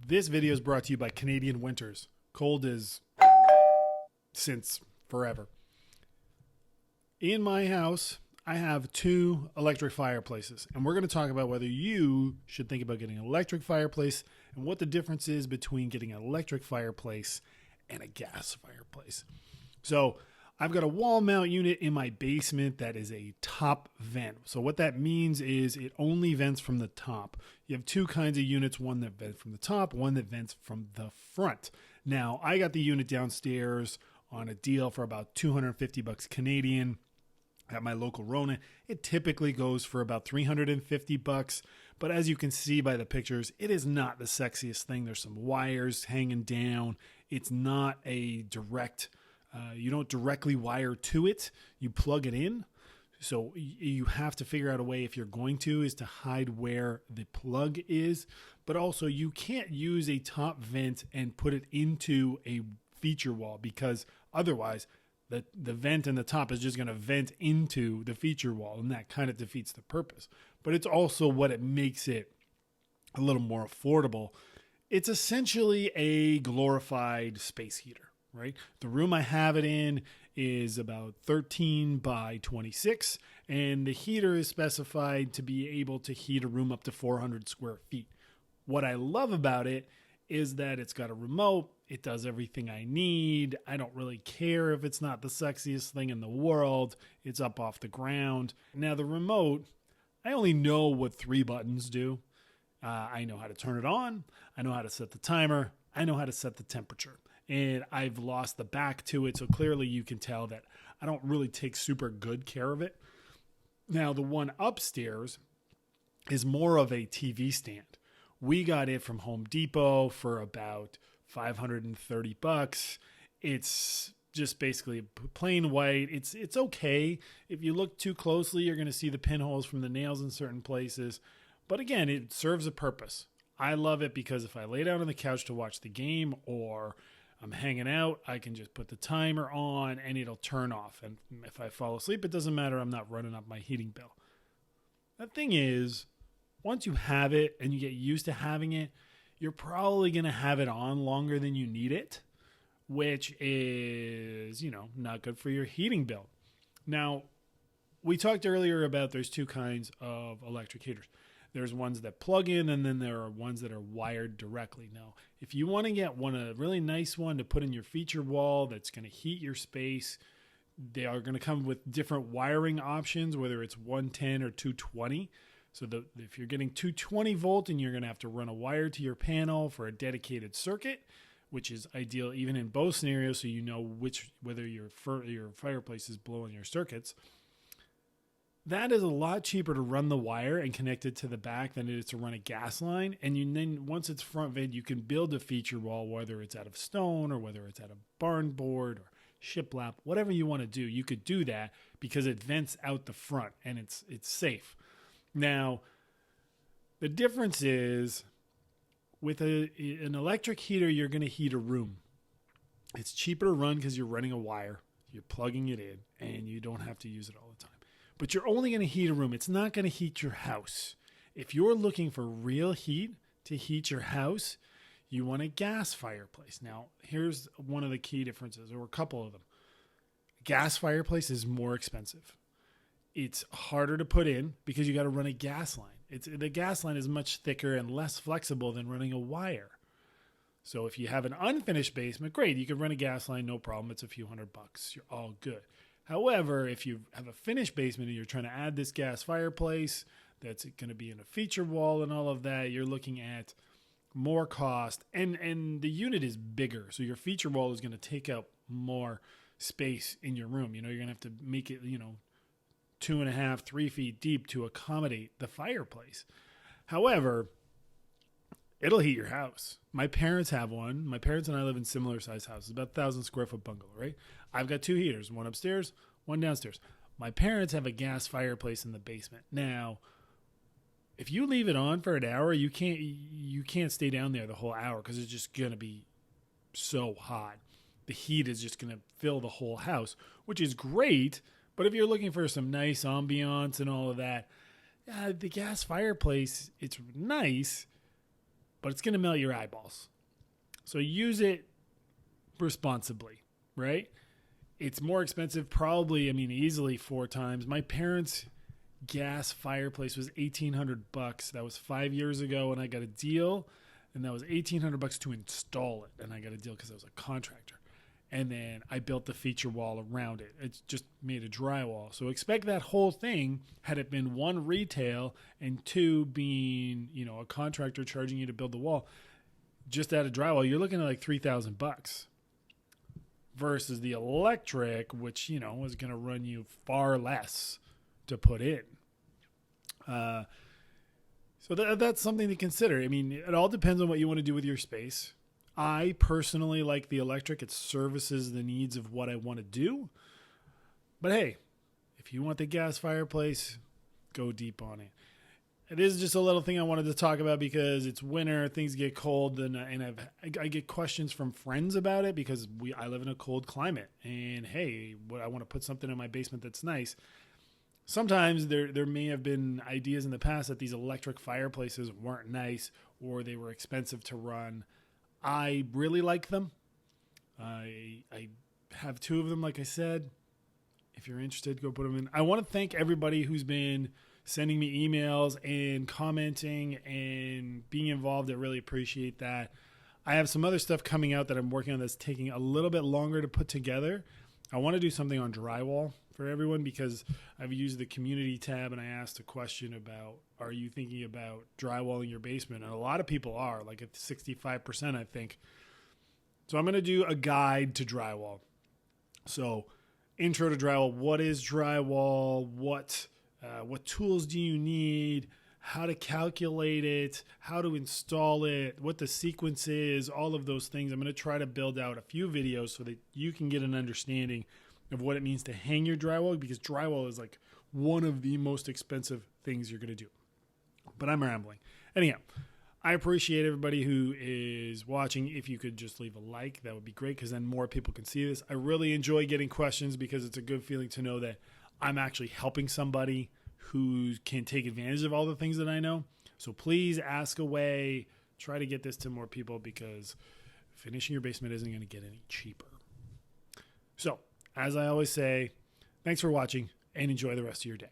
This video is brought to you by Canadian winters. Cold as since forever. In my house, I have 2 electric fireplaces, and we're going to talk about whether you should think about getting an electric fireplace and what the difference is between getting an electric fireplace and a gas fireplace. So I've got a wall mount unit in my basement that is a top vent. So what that means is it only vents from the top. You have 2 kinds of units, one that vents from the top, one that vents from the front. Now, I got the unit downstairs on a deal for about $250 Canadian at my local Rona. It typically goes for about $350, but as you can see by the pictures, it is not the sexiest thing. There's some wires hanging down. It's not a direct you don't directly wire to it. You plug it in. So you have to figure out a way, if you're going to, is to hide where the plug is. But also you can't use a top vent and put it into a feature wall, because otherwise the vent in the top is just going to vent into the feature wall, and that kind of defeats the purpose. But it's also what it makes it a little more affordable. It's essentially a glorified space heater. Right? The room I have it in is about 13 by 26, and the heater is specified to be able to heat a room up to 400 square feet. What I love about it is that it's got a remote. It does everything I need. I don't really care if it's not the sexiest thing in the world. It's up off the ground. Now, the remote, I only know what 3 buttons do. I know how to turn it on. I know how to set the timer. I know how to set the temperature. And I've lost the back to it, so clearly you can tell that I don't really take super good care of it. Now, the one upstairs is more of a TV stand. We got it from Home Depot for about $530. It's just basically plain white. It's okay. If you look too closely, you're going to see the pinholes from the nails in certain places. But again, it serves a purpose. I love it because if I lay down on the couch to watch the game, or I'm hanging out, I can just put the timer on and it'll turn off. And if I fall asleep, it doesn't matter. I'm not running up my heating bill. The thing is, once you have it and you get used to having it, you're probably going to have it on longer than you need it, which is, not good for your heating bill. Now, we talked earlier about there's 2 kinds of electric heaters. There's ones that plug in, and then there are ones that are wired directly. Now, if you want to get a really nice one to put in your feature wall that's going to heat your space, they are going to come with different wiring options, whether it's 110 or 220. So if you're getting 220 volt, and you're going to have to run a wire to your panel for a dedicated circuit, which is ideal even in both scenarios, so you know whether your fireplace is blowing your circuits. That is a lot cheaper to run the wire and connect it to the back than it is to run a gas line. And then once it's front vent, you can build a feature wall, whether it's out of stone or whether it's out of barn board or shiplap, whatever you want to do. You could do that because it vents out the front and it's safe. Now, the difference is with an electric heater, you're going to heat a room. It's cheaper to run because you're running a wire, you're plugging it in, and you don't have to use it all the time. But you're only going to heat a room. It's not going to heat your house. If you're looking for real heat to heat your house, you want a gas fireplace. Now, here's one of the key differences, or a couple of them. Gas fireplace is more expensive. It's harder to put in because you got to run a gas line. The gas line is much thicker and less flexible than running a wire. So if you have an unfinished basement, great. You can run a gas line, no problem. It's a few $100. You're all good. However, if you have a finished basement and you're trying to add this gas fireplace that's going to be in a feature wall and all of that, you're looking at more cost. And the unit is bigger, so your feature wall is going to take up more space in your room. You're going to have to make it, 2.5, 3 feet deep to accommodate the fireplace. However, it'll heat your house. My parents have one. My parents and I live in similar size houses, about 1,000 square foot bungalow, right? I've got 2 heaters, one upstairs, one downstairs. My parents have a gas fireplace in the basement. Now, if you leave it on for an hour, you can't stay down there the whole hour because it's just going to be so hot. The heat is just going to fill the whole house, which is great. But if you're looking for some nice ambiance and all of that, the gas fireplace, it's nice, but it's going to melt your eyeballs. So use it responsibly, right? It's more expensive, probably, easily 4 times. My parents' gas fireplace was $1,800. That was 5 years ago, and I got a deal, and that was $1,800 to install it, and I got a deal because I was a contractor. And then I built the feature wall around it. It's just made a drywall. So expect that whole thing, had it been 1, retail, and 2, being, a contractor charging you to build the wall, just out of drywall, you're looking at like $3,000 versus the electric, which, is going to run you far less to put in. So that's something to consider. It all depends on what you want to do with your space. I personally like the electric. It services the needs of what I want to do. But hey, if you want the gas fireplace, go deep on it. It is just a little thing I wanted to talk about because it's winter, things get cold, and I get questions from friends about it because I live in a cold climate. And hey, I want to put something in my basement that's nice. Sometimes there may have been ideas in the past that these electric fireplaces weren't nice or they were expensive to run. I really like them. I have 2 of them, like I said. If you're interested, go put them in. I want to thank everybody who's been sending me emails and commenting and being involved. I really appreciate that. I have some other stuff coming out that I'm working on that's taking a little bit longer to put together. I want to do something on drywall for everyone because I've used the community tab and I asked a question about, are you thinking about drywalling your basement? And a lot of people are, like at 65%, I think. So I'm going to do a guide to drywall. So intro to drywall. What is drywall? What tools do you need? How to calculate it? How to install it? What the sequence is? All of those things. I'm going to try to build out a few videos so that you can get an understanding of what it means to hang your drywall, because drywall is like one of the most expensive things you're going to do. But I'm rambling. Anyhow, I appreciate everybody who is watching. If you could just leave a like, that would be great because then more people can see this. I really enjoy getting questions because it's a good feeling to know that I'm actually helping somebody who can take advantage of all the things that I know. So please ask away. Try to get this to more people because finishing your basement isn't going to get any cheaper. So, as I always say, thanks for watching and enjoy the rest of your day.